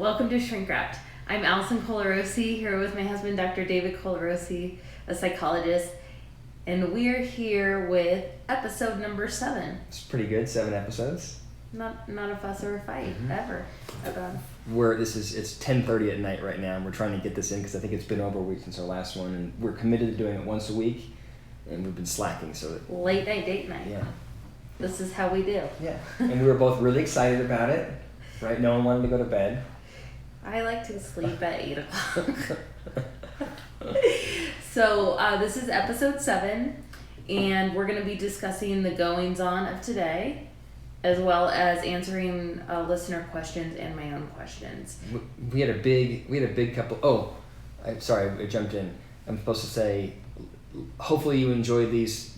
Welcome to Shrink Wrapped. I'm Allison Colarosi, here with my husband, Dr. David Colarosi, a psychologist, and we're here with episode number 7. It's pretty good, 7 episodes. Not a fuss or a fight, ever. About It's 10:30 at night right now, and we're trying to get this in because I think it's been over a week since our last one, and we're committed to doing it once a week, and we've been slacking, so... Late night, date night. Yeah. This is how we do. Yeah, and we were both really excited about it, right? No one wanted to go to bed. I like to sleep at 8 o'clock. So this is episode 7, and we're going to be discussing the goings-on of today, as well as answering listener questions and my own questions. We had a big couple... Oh, sorry, I jumped in. I'm supposed to say, hopefully you enjoy these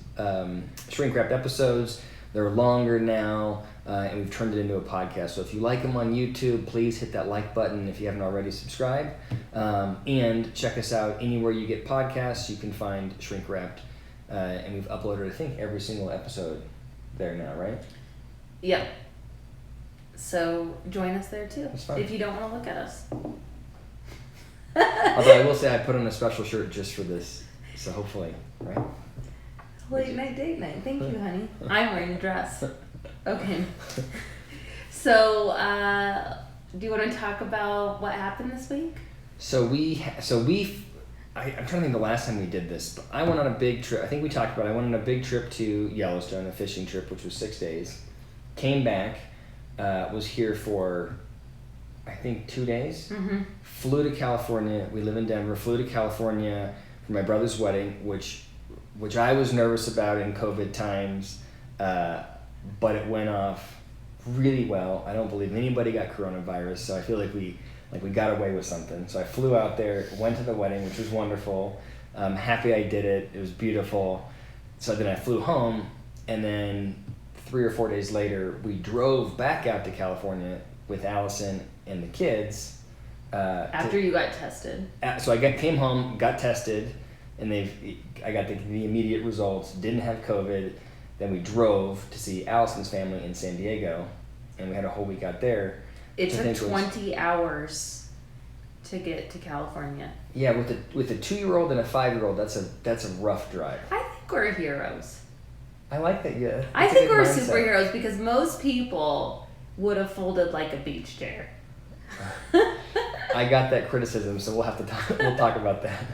shrink-wrapped episodes. They're longer now, and we've turned it into a podcast. So if you like them on YouTube, please hit that like button if you haven't already subscribed. And check us out anywhere you get podcasts. You can find Shrink Wrapped. And we've uploaded, I think, every single episode there now, right? Yep. So join us there too, That's fine. if you don't want to look at us. Although I will say I put on a special shirt just for this. So hopefully, right? Late night, date night. Thank you, honey. I'm wearing a dress. Okay. So, do you want to talk about what happened this week? I'm trying to think the last time we did this, but I went on a big trip. I think we talked about it. I went on a big trip to Yellowstone, a fishing trip, which was 6 days. Came back, was here for, I think, 2 days. Mm-hmm. Flew to California. We live in Denver. Flew to California for my brother's wedding, which I was nervous about in COVID times, but it went off really well. I don't believe anybody got coronavirus, so I feel like we got away with something. So I flew out there, went to the wedding, which was wonderful. I'm happy I did it. It was beautiful. So then I flew home, and then 3 or 4 days later, we drove back out to California with Allison and the kids. After you got tested. So I came home, got tested, and I got the immediate results, didn't have COVID. Then we drove to see Allison's family in San Diego, and we had a whole week out there. It took 20 hours to get to California. Yeah, with a 2-year-old and a 5-year-old, that's a rough drive. I think we're heroes. I like that, yeah. I think we're superheroes because most people would have folded like a beach chair. I got that criticism, so we'll have to we'll talk about that.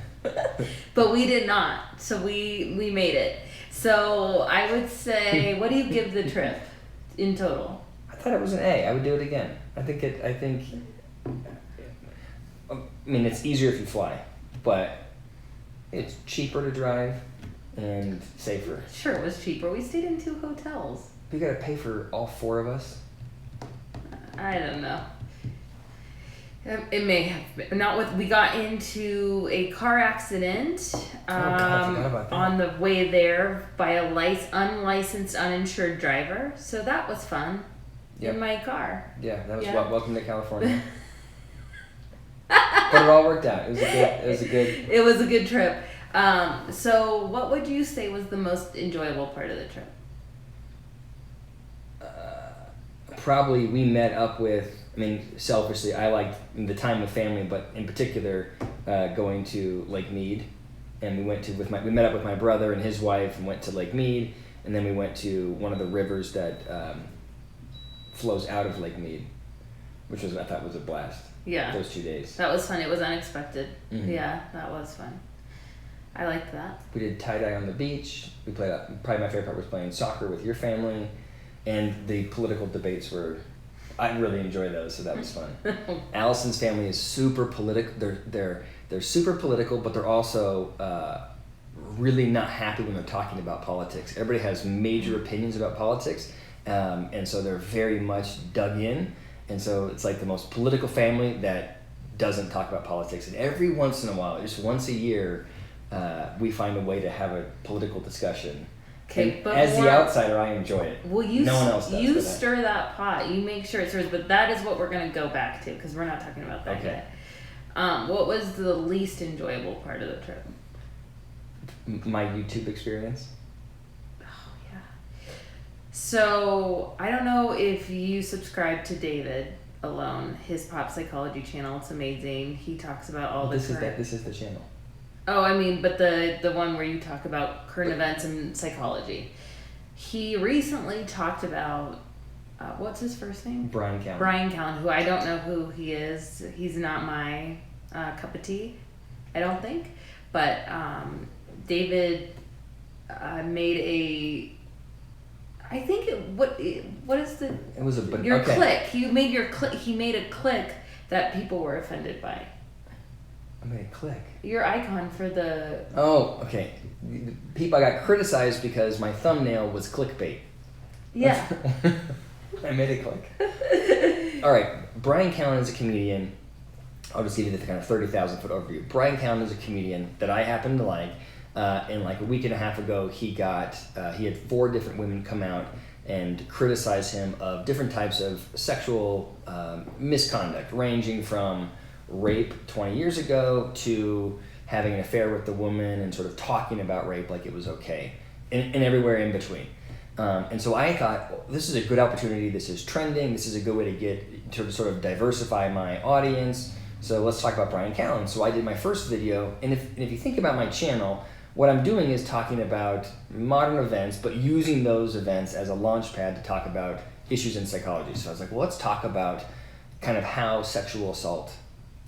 But we did not, so we made it. So I would say, what do you give the trip in total? I thought it was an A. I would do it again. I mean, it's easier if you fly, but it's cheaper to drive and safer. Sure, it was cheaper. We stayed in 2 hotels. We gotta pay for all 4 of us. I don't know. It may have been. Not with. We got into a car accident I forgot about that. on the way there by a unlicensed, uninsured driver. So that was fun. Yep. In my car. Yeah, that was welcome to California. But it all worked out. It was a good trip. So what would you say was the most enjoyable part of the trip? Probably we met up with, I mean, selfishly, I liked the time with family, but in particular, going to Lake Mead. And we met up with my brother and his wife and went to Lake Mead. And then we went to one of the rivers that flows out of Lake Mead, which I thought was a blast. Yeah. Those 2 days. That was fun. It was unexpected. Mm-hmm. Yeah, that was fun. I liked that. We did tie-dye on the beach. We played, probably my favorite part was playing soccer with your family. And the political debates I really enjoyed those, so that was fun. Allison's family is super political. They're super political, but they're also really not happy when they're talking about politics. Everybody has major opinions about politics, and so they're very much dug in. And so it's like the most political family that doesn't talk about politics. And every once in a while, just once a year, we find a way to have a political discussion. Okay, but as the outsider, I enjoy it. Well, no one else does. You stir that pot. You make sure it stirs. But that is what we're going to go back to because we're not talking about that yet. What was the least enjoyable part of the trip? My YouTube experience. Oh, yeah. So, I don't know if you subscribe to David alone. His Pop Psychology channel, it's amazing. He talks about all This is the channel. Oh, I mean, but the one where you talk about current events and psychology. He recently talked about, what's his first name? Bryan Callen. Bryan Callen, who I don't know who he is. He's not my cup of tea, I don't think. But David made a, I think what is the, it was a your okay. click. He made a click that people were offended by. I made a click. Your icon for the... Oh, okay. People, I got criticized because my thumbnail was clickbait. Yeah. I made a click. All right. Bryan Callen is a comedian. I'll just give you the kind of 30,000 foot overview. Bryan Callen is a comedian that I happen to like. And like a week and a half ago, he had 4 different women come out and criticize him of different types of sexual misconduct, ranging from rape 20 years ago to having an affair with the woman and sort of talking about rape like it was okay, and everywhere in between. And so I thought, well, this is a good opportunity. This is trending. This is a good way to get to sort of diversify my audience. So let's talk about Bryan Callen. So I did my first video, and if you think about my channel, what I'm doing is talking about modern events, but using those events as a launch pad to talk about issues in psychology. So I was like, well, let's talk about kind of how sexual assault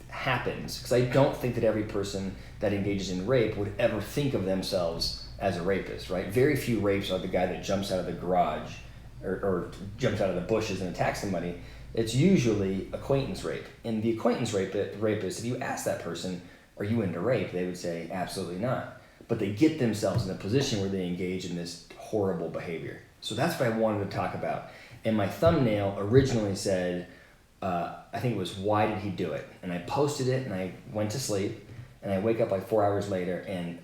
happens, because I don't think that every person that engages in rape would ever think of themselves as a rapist, right? Very few rapes are the guy that jumps out of the garage or jumps out of the bushes and attacks somebody. It's usually acquaintance rape. And the acquaintance rapist, if you ask that person, are you into rape? They would say, absolutely not. But they get themselves in a position where they engage in this horrible behavior. So that's what I wanted to talk about. And my thumbnail originally said, I think it was, why did he do it? And I posted it and I went to sleep and I wake up like 4 hours later and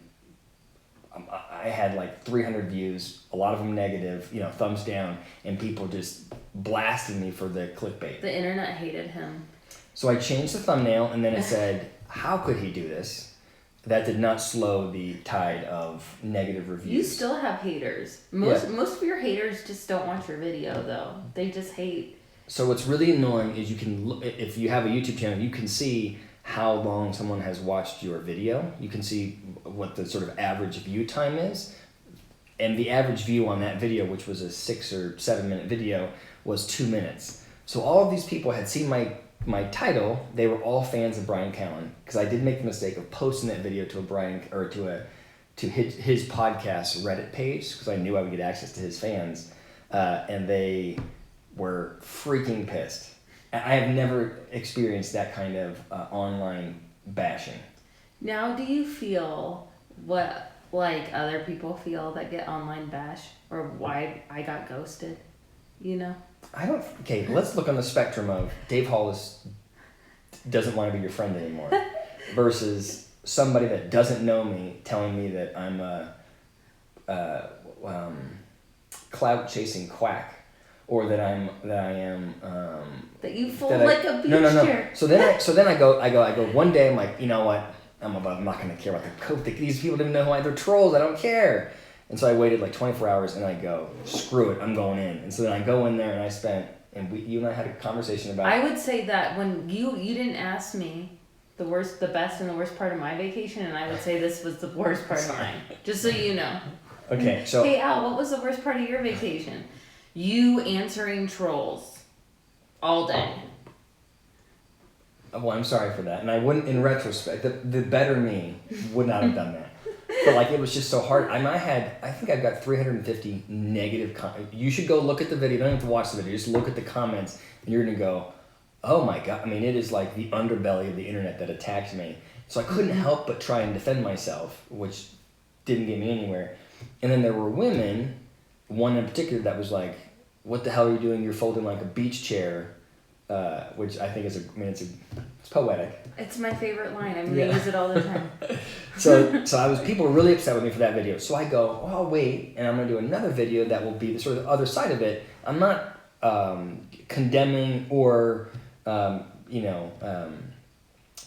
I had like 300 views, a lot of them negative, thumbs down, and people just blasting me for the clickbait. The internet hated him. So I changed the thumbnail and then it said, how could he do this? That did not slow the tide of negative reviews. You still have haters. Most of your haters just don't watch your video though. They just hate. So what's really annoying is you can, if you have a YouTube channel, you can see how long someone has watched your video. You can see what the sort of average view time is. And the average view on that video, which was a 6 or 7 minute video, was 2 minutes. So all of these people had seen my title. They were all fans of Bryan Callen, because I did make the mistake of posting that video to his podcast Reddit page, because I knew I would get access to his fans, and they were freaking pissed. I have never experienced that kind of online bashing. Now, do you feel what like other people feel that get online bash, or why I got ghosted? Okay, let's look on the spectrum of Dave Hollis doesn't want to be your friend anymore versus somebody that doesn't know me telling me that I'm a clout chasing quack, or that I am that you fold like a beach chair. So then I go one day, I'm like, you know what? I'm not gonna care about the code. These people didn't know who they're trolls. I don't care. And so I waited like 24 hours and I go, screw it, I'm going in. And so then I go in there and I spent, and you and I had a conversation about... I would say that when you didn't ask me the best and the worst part of my vacation, and I would say this was the worst part of mine, just so you know. Okay, so... Hey Al, what was the worst part of your vacation? You answering trolls all day. Well, I'm sorry for that. And I wouldn't, in retrospect, the better me would not have done that. But like, it was just so hard. I think I've got 350 negative comments. You should go look at the video. You don't have to watch the video. Just look at the comments and you're going to go, oh my God. I mean, it is like the underbelly of the internet that attacked me. So I couldn't help but try and defend myself, which didn't get me anywhere. And then there were women, one in particular that was like, what the hell are you doing? You're folding like a beach chair, which I think is it's poetic. It's my favorite line. I'm going to use it all the time. So people were really upset with me for that video. So I go, oh, I'll wait, and I'm going to do another video that will be the sort of other side of it. I'm not condemning or,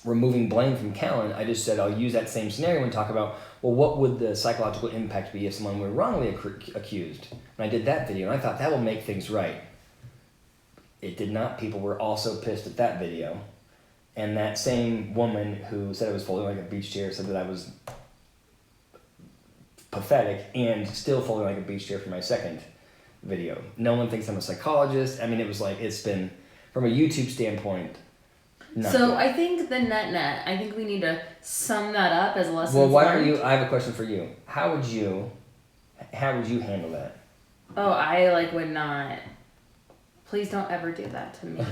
removing blame from Callen. I just said I'll use that same scenario and talk about, well, what would the psychological impact be if someone were wrongly accused? And I did that video, and I thought that will make things right. it did not. People were also pissed at that video. And that same woman who said I was folding like a beach chair said that I was pathetic and still folding like a beach chair for my second video. No one thinks I'm a psychologist. I mean, it was like, it's been, from a YouTube standpoint, not So good. I think the net, I think we need to sum that up as lessons Well, why learned. don't you, I have a question for you. How would you handle that? Oh, I would not. Please don't ever do that to me.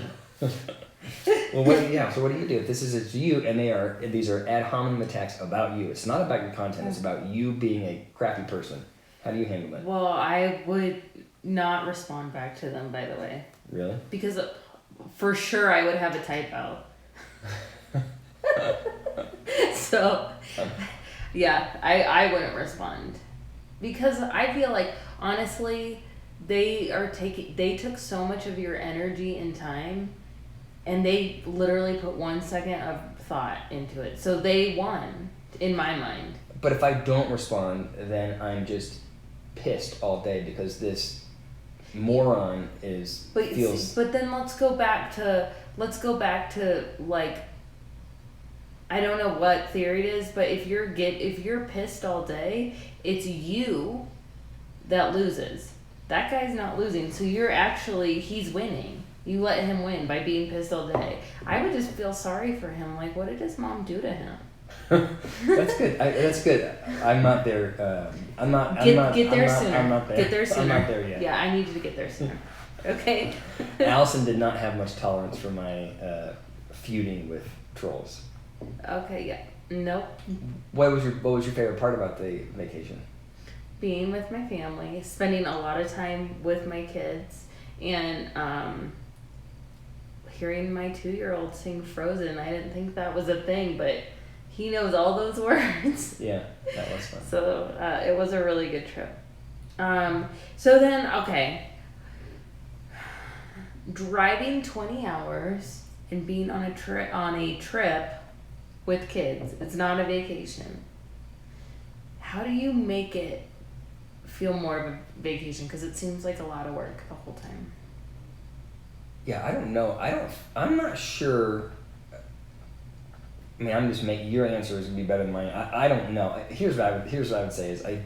Well, so what do you do? If this is you and these are ad hominem attacks about you. It's not about your content, it's about you being a crappy person. How do you handle that? Well, I would not respond back to them, by the way. Really? Because for sure I would have a typo. So, yeah, I wouldn't respond. Because I feel like, honestly, they took so much of your energy and time, and they literally put 1 second of thought into it. So they won, in my mind. But if I don't respond, then I'm just pissed all day because this moron feels. But then let's go back to I don't know what theory it is, but if you're pissed all day, it's you that loses. That guy's not losing, so he's winning. You let him win by being pissed all day. I would just feel sorry for him. Like, what did his mom do to him? That's good. That's good. I'm not there. I'm not Get there sooner. I'm not there. Get there sooner. I'm not there yet. Yeah, I need you to get there sooner. Okay. Allison did not have much tolerance for my feuding with trolls. Okay. Yeah. Nope. What was your favorite part about the vacation? Being with my family, spending a lot of time with my kids, and hearing my 2-year-old sing Frozen. I didn't think that was a thing, but he knows all those words. Yeah, that was fun. So it was a really good trip. So then, okay. Driving 20 hours and being on a trip with kids. It's not a vacation. How do you make it feel more of a vacation? Because it seems like a lot of work the whole time. Yeah, I don't know. I'm not sure. I mean, I'm just making your answer is gonna be better than mine. I don't know. Here's what I would say is I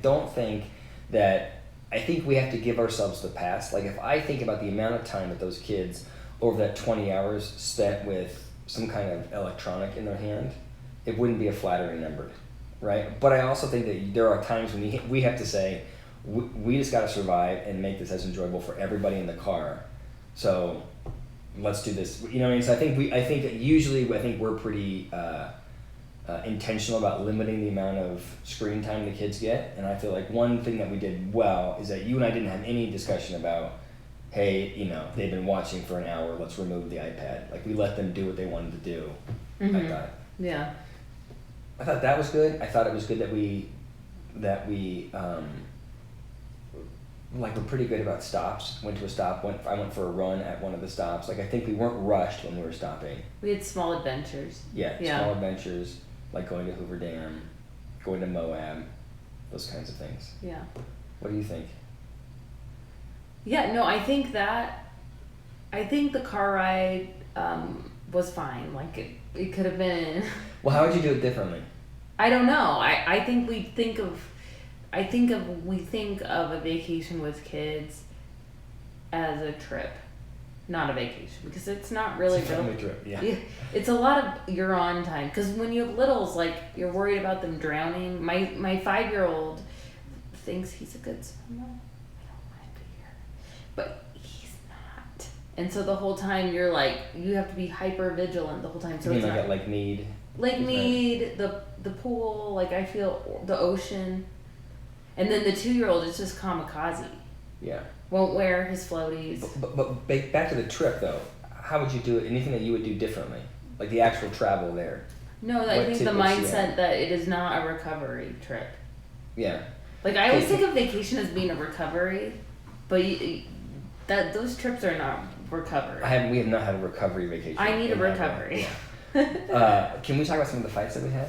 think we have to give ourselves the pass. Like, if I think about the amount of time that those kids over that 20 hours spent with some kind of electronic in their hand, it wouldn't be a flattering number, right? But I also think that there are times when we have to say, we just got to survive and make this as enjoyable for everybody in the car. So let's do this. You know what I mean? So I think that usually we're pretty intentional about limiting the amount of screen time the kids get. And I feel like one thing that we did well is that you and I didn't have any discussion about, hey, they've been watching for an hour, let's remove the iPad. Like, we let them do what they wanted to do. Mm-hmm. I thought. Yeah. I thought that was good. I thought it was good that we we're pretty good about stops. Went to a stop. I went for a run at one of the stops. Like, I think we weren't rushed when we were stopping. We had small adventures. Yeah. Small adventures, like going to Hoover Dam, going to Moab, those kinds of things. Yeah. What do you think? Yeah, no, I think the car ride was fine. Like, it could have been. Well, how would you do it differently? I don't know. I think we think of a vacation with kids as a trip, not a vacation, because it's not really It's a family trip. Yeah. It's a lot of your on time, because when you have littles, like, you're worried about them drowning. My 5-year-old thinks he's a good swimmer. I don't want to be here, but he's not. And so the whole time you have to be hyper vigilant the whole time. So You mean it's like not, at Lake Mead? Lake Mead, the pool, like, I feel the ocean. And then the 2-year-old is just kamikaze. Yeah. Won't wear his floaties. But back to the trip, though. How would you do it? Anything that you would do differently? Like the actual travel there? No, I think the mindset that it is not a recovery trip. Yeah. Like, I always think of vacation as being a recovery, but those trips are not recovery. We have not had a recovery vacation. I need a recovery. Can we talk about some of the fights that we had?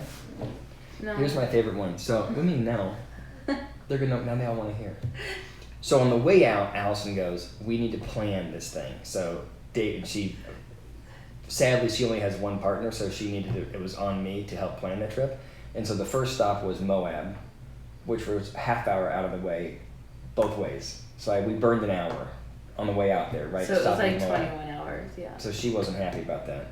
No. Here's my favorite one. So, what do you mean no? Now they all want to hear. So on the way out, Allison goes, we need to plan this thing. So sadly she only has one partner, so it was on me to help plan the trip. And so the first stop was Moab, which was a half hour out of the way, both ways. So we burned an hour on the way out there, right? So it was Stopping like in Moab. 21 hours, yeah. So she wasn't happy about that.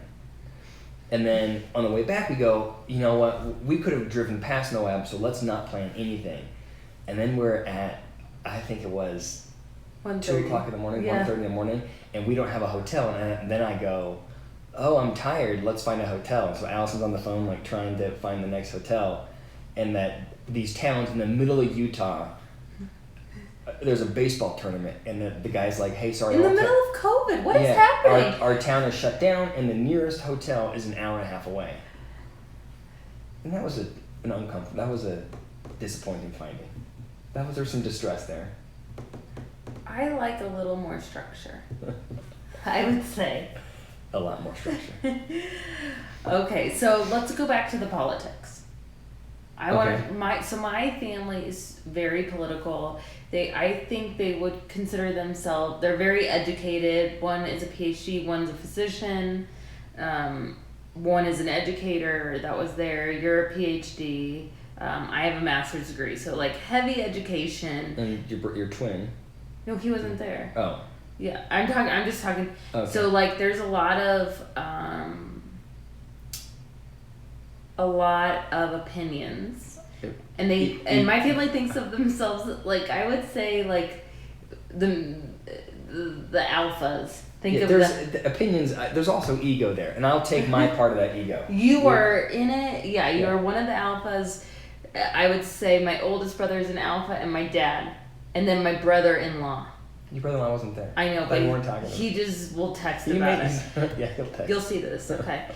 And then on the way back, we go, you know what? We could have driven past Moab, so let's not plan anything. And then we're at, I think it was 2 o'clock in the morning, 1:30 in the morning, and we don't have a hotel. And then I go, oh, I'm tired. Let's find a hotel. And so Allison's on the phone, like trying to find the next hotel. And that these towns in the middle of Utah, there's a baseball tournament, and the guy's like, hey, sorry. In the middle of COVID, what is happening? Our town is shut down, and the nearest hotel is an hour and a half away. And that was that was a disappointing finding. There's some distress there. I like a little more structure, I would say. A lot more structure. Okay, so let's go back to the politics. My family is very political. I think they would consider themselves, they're very educated. One is a PhD, one's a physician, one is an educator that was there. You're a PhD. I have a master's degree, so like heavy education. And your twin. No, he wasn't there. Oh. Yeah, I'm just talking. Okay. So like, there's a lot of opinions, and my family thinks of themselves like, I would say, like the alphas. There's the opinions. There's also ego there, and I'll take my part of that ego. You are in it. Yeah, you are one of the alphas. I would say my oldest brother is an alpha, and my dad, and then my brother-in-law. Your brother-in-law wasn't there. I know, but we weren't talking about he just will text about it. Yeah, he'll text. You'll see this, okay?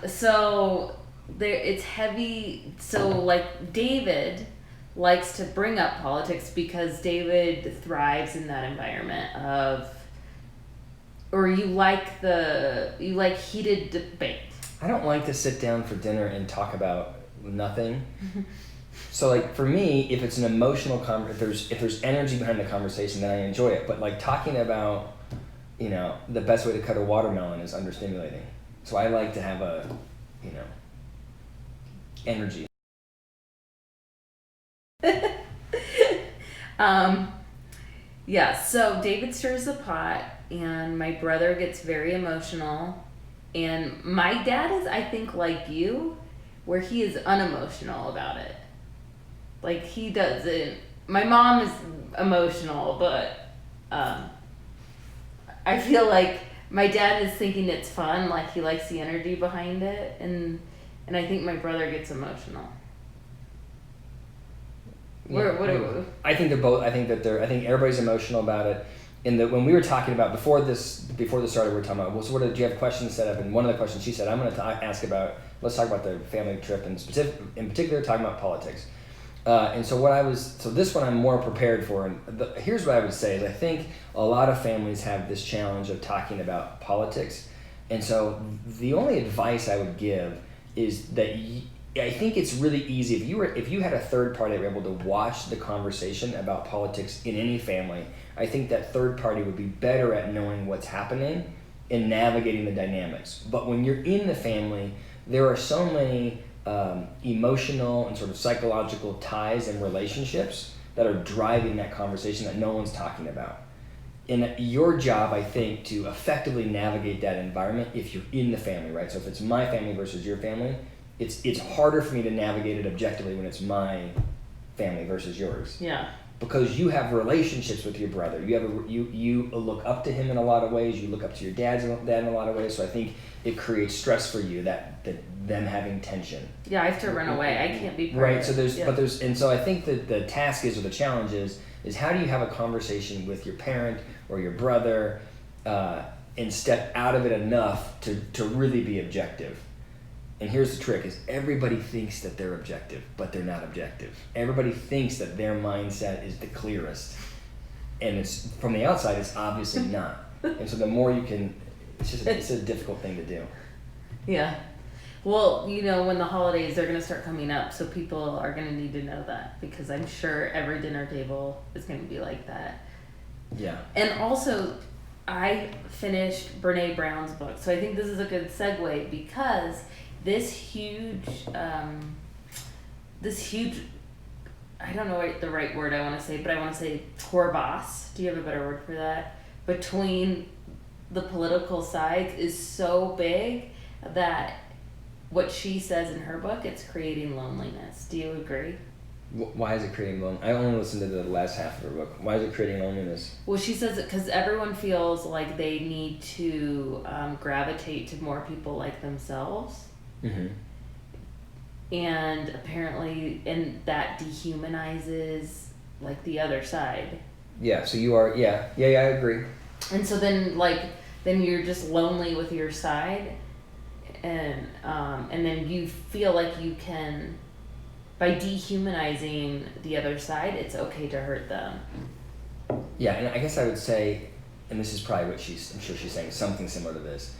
So it's heavy. So like, David likes to bring up politics because David thrives in that environment of, or you like heated debate. I don't like to sit down for dinner and talk about nothing. So like, for me, if it's an emotional if there's energy behind the conversation, then I enjoy it. But like, talking about, the best way to cut a watermelon is understimulating. So I like to have a, energy. Yeah, so David stirs the pot, and my brother gets very emotional, and my dad is, I think, like you, where he is unemotional about it. Like, he doesn't. My mom is emotional, but I feel like my dad is thinking it's fun, like he likes the energy behind it, and I think my brother gets emotional. I think they're both. I think everybody's emotional about it. And when we were talking about before this started, we were talking about, well, so do you have questions set up? And one of the questions she said, I'm going to ask about. Let's talk about the family trip, and in particular, talking about politics. And so this one I'm more prepared for. And here's what I would say is, I think a lot of families have this challenge of talking about politics. And so the only advice I would give is that I think it's really easy if you had a third party that were able to watch the conversation about politics in any family. I think that third party would be better at knowing what's happening and navigating the dynamics. But when you're in the family, there are so many emotional and sort of psychological ties and relationships that are driving that conversation that no one's talking about. And your job, I think, to effectively navigate that environment if you're in the family, right? So if it's my family versus your family, it's harder for me to navigate it objectively when it's my family versus yours. Yeah. Because you have relationships with your brother. You look up to him in a lot of ways. You look up to your dad in a lot of ways. So I think it creates stress for you that them having tension. Yeah, I have to run away. I can't be part right. of So it. And so I think that the task is, or the challenge is how do you have a conversation with your parent or your brother and step out of it enough to really be objective. And here's the trick, is everybody thinks that they're objective, but they're not objective. Everybody thinks that their mindset is the clearest. And it's from the outside, it's obviously not. And so the more you can, it's a difficult thing to do. Yeah. Well, when the holidays are going to start coming up, so people are going to need to know that, because I'm sure every dinner table is going to be like that. Yeah. And also, I finished Brene Brown's book, so I think this is a good segue because this huge, I don't know what the right word I want to say, but I want to say crevasse. Do you have a better word for that? Between the political sides is so big that what she says in her book, it's creating loneliness. Do you agree? Why is it creating loneliness? I only listened to the last half of her book. Why is it creating loneliness? Well, she says it because everyone feels like they need to gravitate to more people like themselves. Mm-hmm. And apparently, and that dehumanizes like the other side. Yeah, so you are, yeah, I agree. And so then you're just lonely with your side, and then you feel like you can, by dehumanizing the other side, it's okay to hurt them. Yeah, and I guess I would say, and this is probably what I'm sure she's saying something similar to this.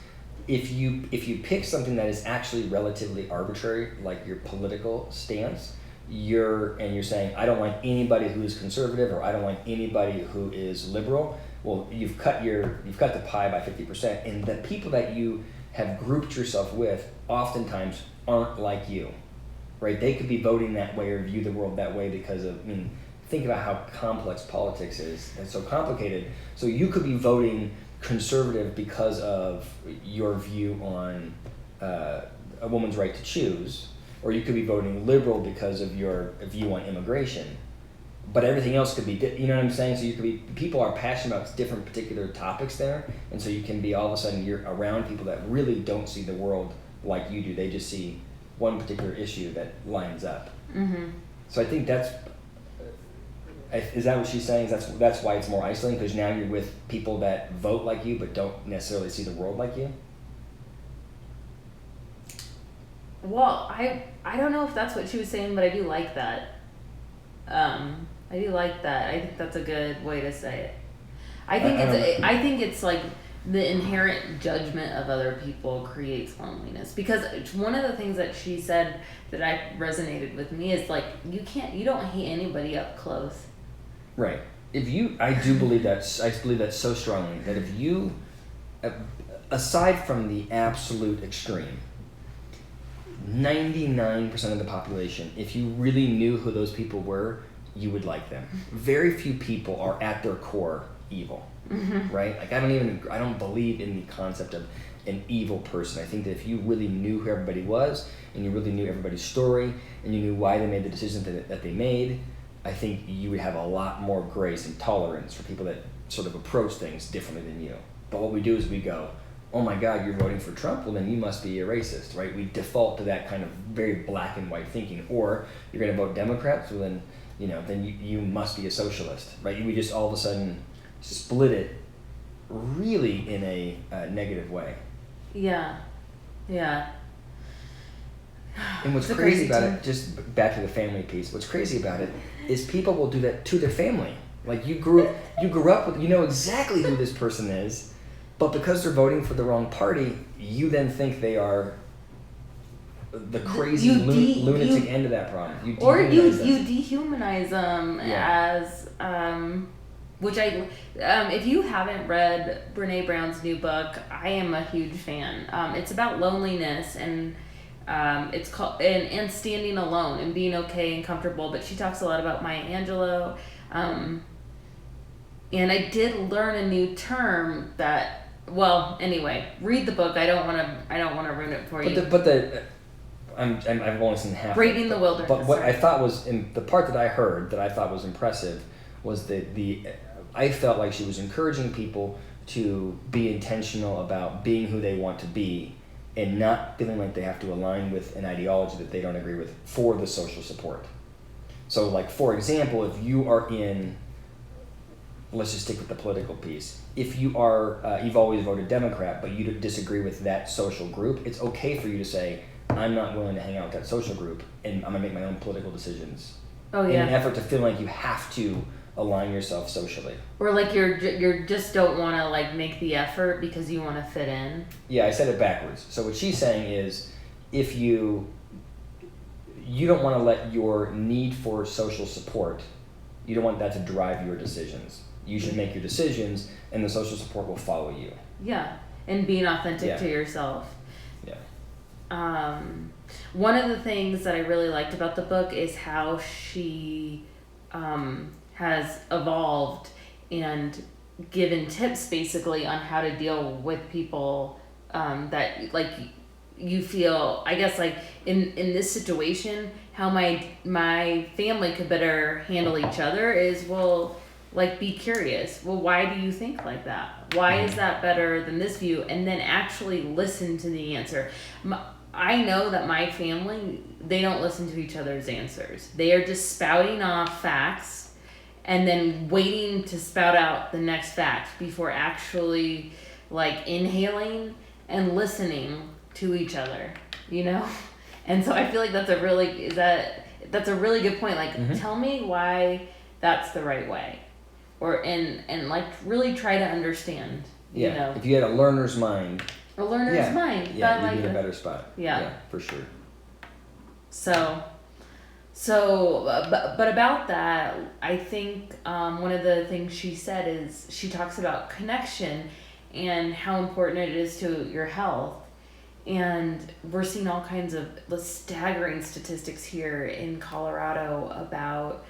If you pick something that is actually relatively arbitrary, like your political stance, you're saying, I don't like anybody who is conservative, or I don't like anybody who is liberal. Well, you've cut the pie by 50%, and the people that you have grouped yourself with oftentimes aren't like you, right? They could be voting that way or view the world that way because of, think about how complex politics is. It's so complicated. So you could be voting conservative because of your view on a woman's right to choose, or you could be voting liberal because of your view on immigration. But everything else could be, you know what I'm saying? So you could be, people are passionate about different particular topics there, and so you can be all of a sudden you're around people that really don't see the world like you do. They just see one particular issue that lines up. Mm-hmm. So I think is that what she's saying? That's why it's more isolating, because now you're with people that vote like you but don't necessarily see the world like you? Well, I don't know if that's what she was saying, but I do like that. I do like that. I think that's a good way to say it. I think it's like the inherent judgment of other people creates loneliness, because one of the things that she said that I resonated with me is like, you don't hate anybody up close. Right. I believe that so strongly that if you, aside from the absolute extreme, 99% of the population, if you really knew who those people were, you would like them. Very few people are at their core evil, mm-hmm. right? Like I don't believe in the concept of an evil person. I think that if you really knew who everybody was, and you really knew everybody's story, and you knew why they made the decisions that they made, I think you would have a lot more grace and tolerance for people that sort of approach things differently than you. But what we do is we go, oh my God, you're voting for Trump? Well, then you must be a racist, right? We default to that kind of very black and white thinking. Or you're going to vote Democrats? Well, then you must be a socialist, right? We just all of a sudden split it really in a negative way. Yeah. And what's crazy about it, just back to the family piece, what's crazy about it is people will do that to their family. Like you grew up with, you know exactly who this person is, but because they're voting for the wrong party, you then think they are the crazy lunatic end of that problem. You dehumanize them as which if you haven't read Brene Brown's new book, I am a huge fan. It's about loneliness and it's called and standing alone and being okay and comfortable. But she talks a lot about Maya Angelou, and I did learn a new term that. Well, anyway, read the book. I don't want to ruin it for you. I've only seen half. Braving the Wilderness. But what I thought was, in the part that I heard that I thought was impressive, was I felt like she was encouraging people to be intentional about being who they want to be, and not feeling like they have to align with an ideology that they don't agree with for the social support. So, like for example, if you are in, let's just stick with the political piece. If you are, you've always voted Democrat, but you disagree with that social group, it's okay for you to say, I'm not willing to hang out with that social group, and I'm gonna make my own political decisions. Oh yeah. In an effort to feel like you have to align yourself socially. Or like you're just don't want to like make the effort because you want to fit in. Yeah, I said it backwards. So what she's saying is, if you don't want to let your need for social support You don't want that to drive your decisions. You should make your decisions, and the social support will follow you. Yeah, and being authentic to yourself. Yeah. One of the things that I really liked about the book is how she has evolved and given tips basically on how to deal with people that like you feel, I guess, like in this situation, how my family could better handle each other is, well, like, be curious. Well, why do you think like that? Why is that better than this view? And then actually listen to the answer. I know that my family, they don't listen to each other's answers. They are just spouting off facts and then waiting to spout out the next fact before actually like inhaling and listening to each other, you know? And so I feel like that's a really good point. Like, tell me why that's the right way. Or and like really try to understand. Yeah. You know? If you had a learner's mind. A learner's mind. Yeah, you'd like be in a better spot. Yeah. For sure. So, but about that, I think one of the things she said is she talks about connection and how important it is to your health. And we're seeing all kinds of staggering statistics here in Colorado about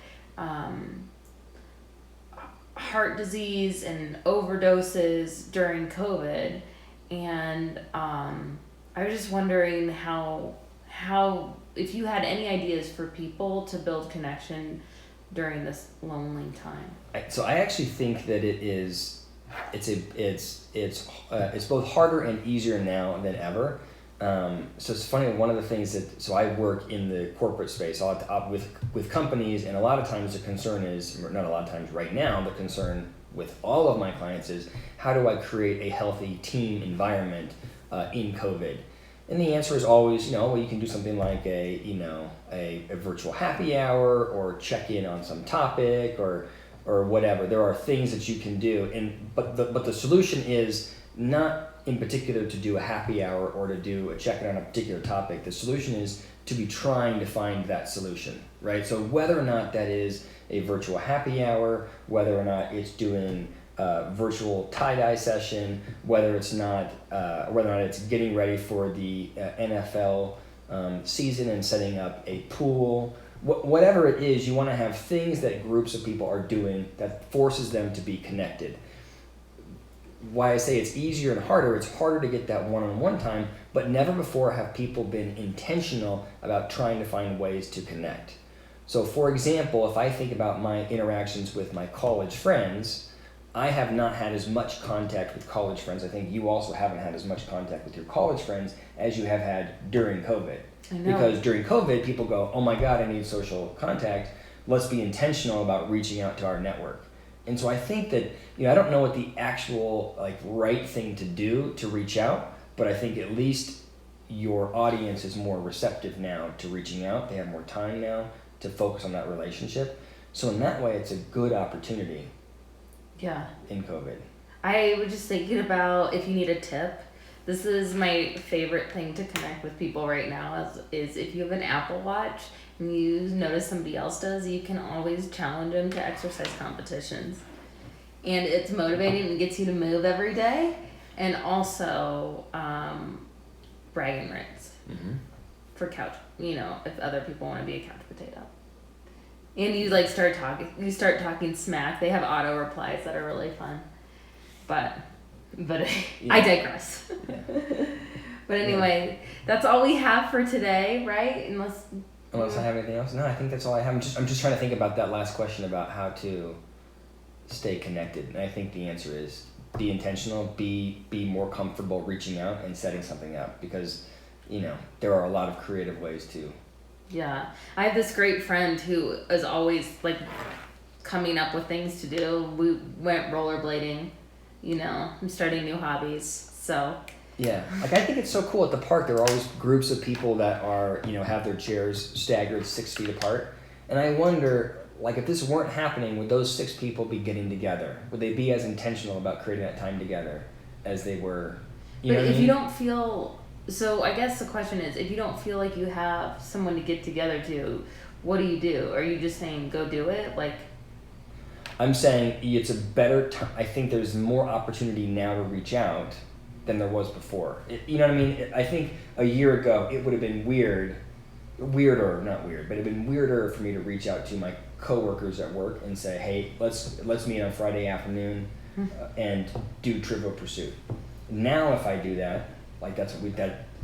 heart disease and overdoses during COVID. And I was just wondering how if you had any ideas for people to build connection during this lonely time. So I actually think that it's both harder and easier now than ever. So it's funny, one of the things so I work in the corporate space with companies, and a lot of times the concern is, not a lot of times right now, the concern with all of my clients is, how do I create a healthy team environment in COVID? And the answer is always, well, you can do something like a virtual happy hour, or check in on some topic, or whatever. There are things that you can do, but the solution is not in particular to do a happy hour or to do a check-in on a particular topic. The solution is to be trying to find that solution, right? So whether or not that is a virtual happy hour, whether or not it's doing a virtual tie-dye session, whether or not it's getting ready for the NFL season and setting up a pool, whatever it is, you want to have things that groups of people are doing that forces them to be connected. Why I say it's easier and harder, it's harder to get that one-on-one time, but never before have people been intentional about trying to find ways to connect. So for example, if I think about my interactions with my college friends, I have not had as much contact with college friends. I think you also haven't had as much contact with your college friends as you have had during COVID. I know. Because during COVID, people go, oh my God, I need social contact. Let's be intentional about reaching out to our network. And so I think that, I don't know what the actual right thing to do to reach out, but I think at least your audience is more receptive now to reaching out. They have more time now to focus on that relationship. So in that way, it's a good opportunity. Yeah. In COVID. I was just thinking about, if you need a tip, this is my favorite thing to connect with people right now is if you have an Apple Watch and you notice somebody else does, you can always challenge them to exercise competitions. And it's motivating and gets you to move every day. And also bragging rights for couch, if other people want to be a couch potato. And you start talking smack. They have auto replies that are really fun. But yeah. I digress. Yeah. But anyway, that's all we have for today, right? Unless I have anything else? No, I think that's all I have. I'm just trying to think about that last question about how to stay connected. And I think the answer is be intentional, be more comfortable reaching out and setting something up, because there are a lot of creative ways to. Yeah. I have this great friend who is always coming up with things to do. We went rollerblading, I'm starting new hobbies. So yeah, I think it's so cool at the park. There are always groups of people that are, have their chairs staggered 6 feet apart. And I wonder, if this weren't happening, would those 6 people be getting together? Would they be as intentional about creating that time together as they were? But if you don't feel, so I guess the question is, if you don't feel like you have someone to get together to, what do you do? Are you just saying, go do it? I'm saying it's a better time. I think there's more opportunity now to reach out than there was before. You know what I mean? I think a year ago it would have been weirder, not weird, but it'd been weirder for me to reach out to my coworkers at work and say, hey, let's meet on Friday afternoon and do Trivial Pursuit. Now if I do that, like that's what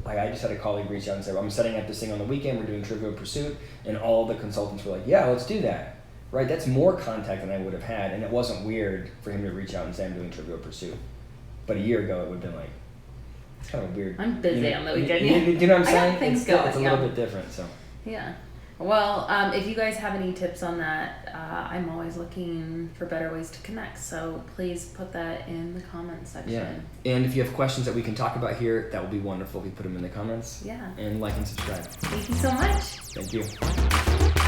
like I just had a colleague reach out and say, well, I'm setting up this thing on the weekend, we're doing Trivial Pursuit, and all the consultants were like, yeah, let's do that. Right? That's more contact than I would have had, and it wasn't weird for him to reach out and say I'm doing Trivial Pursuit. But a year ago it would have been like, it's kind of weird. I'm busy on the weekend. You know what I'm saying? I got things going. It's a little bit different, so. Yeah. Well, if you guys have any tips on that, I'm always looking for better ways to connect. So please put that in the comments section. Yeah. And if you have questions that we can talk about here, that would be wonderful if you put them in the comments. Yeah. And like and subscribe. Thank you so much. Thank you.